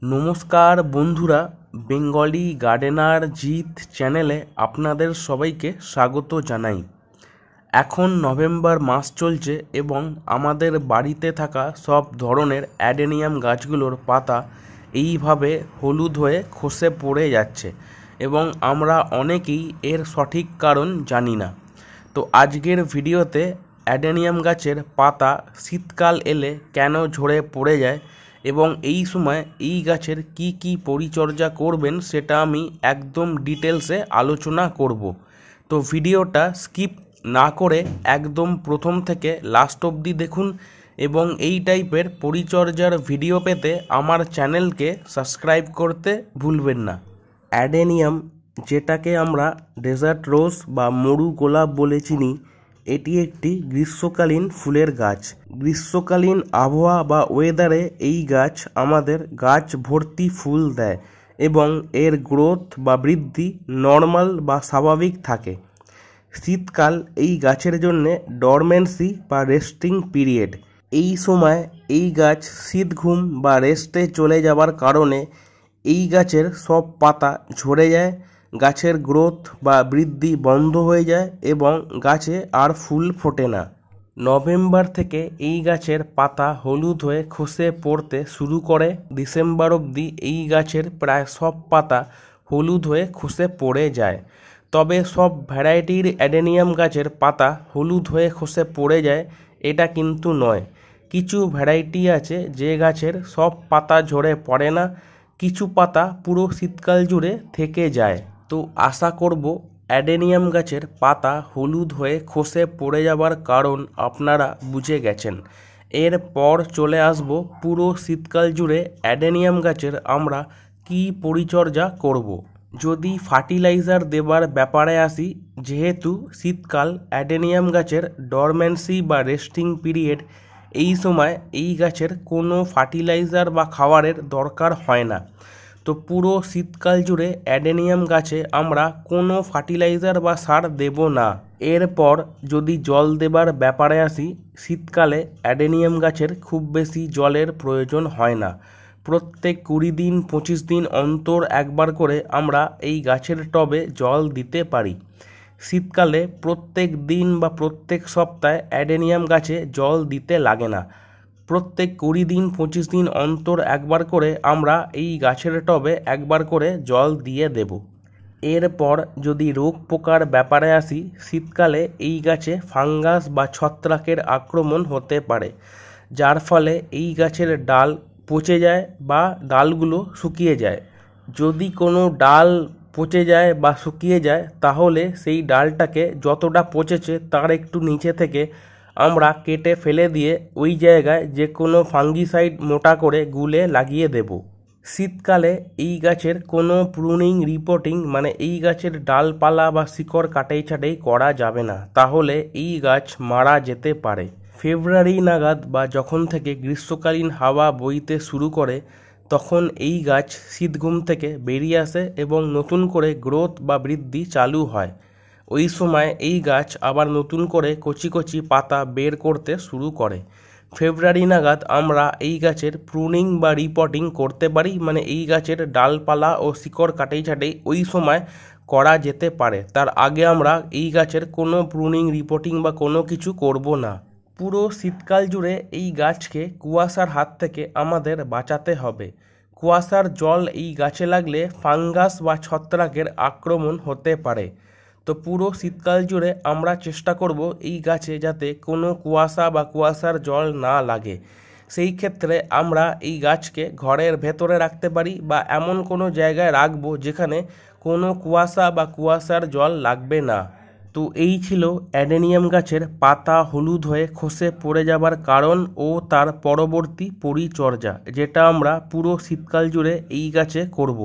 নমস্কার বন্ধুরা, Bengali gardener Jeet চ্যানেলে আপনাদের সবাইকে স্বাগত জানাই। এখন নভেম্বর মাস চলছে এবং আমাদের বাড়িতে থাকা সব ধরনের অ্যাডেনিয়াম গাছগুলোর পাতা এইভাবে হলুদ হয়ে খসে পড়ে যাচ্ছে এবং আমরা অনেকেই এর সঠিক কারণ জানি না। তো আজকের ভিডিওতে অ্যাডেনিয়াম গাছের পাতা শীতকাল এলে কেন ঝরে পড়ে যায় এবং এই সময় এই গাছের কি কি পরিচর্যা করবেন সেটা আমি একদম ডিটেলসে আলোচনা করব। তো ভিডিওটা স্কিপ না করে একদম প্রথম থেকে লাস্ট অবধি দেখুন এবং এই টাইপের পরিচর্যার ভিডিও পেতে আমার চ্যানেলকে সাবস্ক্রাইব করতে ভুলবেন না। অ্যাডেনিয়াম, যেটাকে আমরা ডেজার্ট রোজ বা মরু গোলাপ বলে চিনি, এটি একটি গ্রীষ্মকালীন ফুলের গাছ। গ্রীষ্মকালীন আবহাওয়া বা ওয়েদারে এই গাছ আমাদের গাছ ভর্তি ফুল দেয় এবং এর গ্রোথ বা বৃদ্ধি নর্মাল বা স্বাভাবিক থাকে। শীতকাল এই গাছের জন্যে ডরমেন্সি বা রেস্টিং পিরিয়ড। এই সময় এই গাছ শীত ঘুম বা রেস্টে চলে যাবার কারণে এই গাছের সব পাতা ঝরে যায়, গাছের গ্রোথ বা বৃদ্ধি বন্ধ হয়ে যায় এবং গাছে আর ফুল ফোটে না। নভেম্বর থেকে এই গাছের পাতা হলুদ হয়ে খসে পড়তে শুরু করে। ডিসেম্বর অবধি এই গাছের প্রায় সব পাতা হলুদ হয়ে খসে পড়ে যায়। তবে সব ভ্যারাইটির অ্যাডেনিয়াম গাছের পাতা হলুদ হয়ে খসে পড়ে যায় এটা কিন্তু নয়। কিছু ভ্যারাইটি আছে যে গাছের সব পাতা ঝরে পড়ে না, কিছু পাতা পুরো শীতকাল জুড়ে থেকে যায়। তো আশা করব অ্যাডেনিয়াম গাছের পাতা হলুদ হয়ে খসে পড়ে যাবার কারণ আপনারা বুঝে গেছেন। এরপর চলে আসব পুরো শীতকাল জুড়ে অ্যাডেনিয়াম গাছের আমরা কি পরিচর্যা করব। যদি ফার্টিলাইজার দেবার ব্যাপারে আসি, যেহেতু শীতকাল অ্যাডেনিয়াম গাছের ডরমেন্সি বা রেস্টিং পিরিয়ড, এই সময় এই গাছের কোনো ফার্টিলাইজার বা খাবারের দরকার হয় না। তো পুরো শীতকাল জুড়ে অ্যাডেনিয়াম গাছে আমরা কোনো ফার্টিলাইজার বা সার দেব না। এরপর যদি জল দেবার ব্যাপারে আসি, শীতকালে অ্যাডেনিয়াম গাছের খুব বেশি জলের প্রয়োজন হয় না। প্রত্যেক 20 দিন 25 দিন অন্তর একবার করে আমরা এই গাছের টবে জল দিতে পারি। শীতকালে প্রত্যেক দিন বা প্রত্যেক সপ্তাহে অ্যাডেনিয়াম গাছে জল দিতে লাগে না। প্রত্যেক 20 দিন 25 দিন অন্তর একবার করে আমরা এই গাছের টবে একবার করে জল দিয়ে দেব। এরপর যদি রোগ পোকার ব্যাপারে আসি, শীতকালে এই গাছে ফাঙ্গাস বা ছত্রাকের আক্রমণ হতে পারে, যার ফলে এই গাছের ডাল পচে যায় বা ডালগুলো শুকিয়ে যায়। যদি কোনো ডাল পচে যায় বা শুকিয়ে যায় তাহলে সেই ডালটাকে যতটা পচেছে তার একটু নিচে থেকে আমরা কেটে ফেলে দিয়ে ওই জায়গায় যে কোনো ফাঙ্গিসাইড মোটা করে গুলে লাগিয়ে দেব। শীতকালে এই গাছের কোনো প্রুনিং রিপোর্টিং মানে এই গাছের ডালপালা বা শিকড় কাটাই ছাটাই করা যাবে না, তাহলে এই গাছ মারা যেতে পারে। ফেব্রুয়ারি নাগাদ বা যখন থেকে গ্রীষ্মকালীন হাওয়া বইতে শুরু করে তখন এই গাছ শীতঘুম থেকে বেরিয়ে আসে এবং নতুন করে গ্রোথ বা বৃদ্ধি চালু হয়। ওই সময় এই গাছ আবার নতুন করে কচি কচি পাতা বের করতে শুরু করে। ফেব্রুয়ারি নাগাদ আমরা এই গাছের প্রুনিং বা রিপোর্টিং করতে পারি, মানে এই গাছের ডালপালা ও শিকড় কাটাই ছাটাই ওই সময় করা যেতে পারে। তার আগে আমরা এই গাছের কোনো প্রুনিং রিপোর্টিং বা কোনো কিছু করব না। পুরো শীতকাল জুড়ে এই গাছকে কুয়াশার হাত থেকে আমাদের বাঁচাতে হবে। কুয়াশার জল এই গাছে লাগলে ফাঙ্গাস বা ছত্রাকের আক্রমণ হতে পারে। তো পুরো শীতকাল জুড়ে আমরা চেষ্টা করব এই গাছে যাতে কোনো কুয়াশা বা কুয়াশার জল না লাগে। সেই ক্ষেত্রে আমরা এই গাছকে ঘরের ভেতরে রাখতে পারি বা এমন কোনো জায়গায় রাখবো যেখানে কোনো কুয়াশা বা কুয়াশার জল লাগবে না। তো এই ছিল অ্যাডেনিয়াম গাছের পাতা হলুদ হয়ে খসে পড়ে যাবার কারণ ও তার পরবর্তী পরিচর্যা, যেটা আমরা পুরো শীতকাল জুড়ে এই গাছে করব।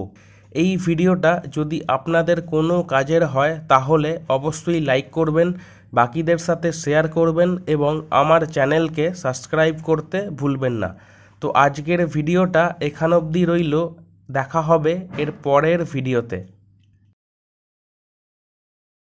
এই ভিডিওটা যদি আপনাদের কোনো কাজের হয় তাহলে অবশ্যই লাইক করবেন, বাকিদের সাথে শেয়ার করবেন এবং আমার চ্যানেলকে সাবস্ক্রাইব করতে ভুলবেন না। তো আজকের ভিডিওটা এখান অবধি রইল, দেখা হবে এর পরের ভিডিওতে।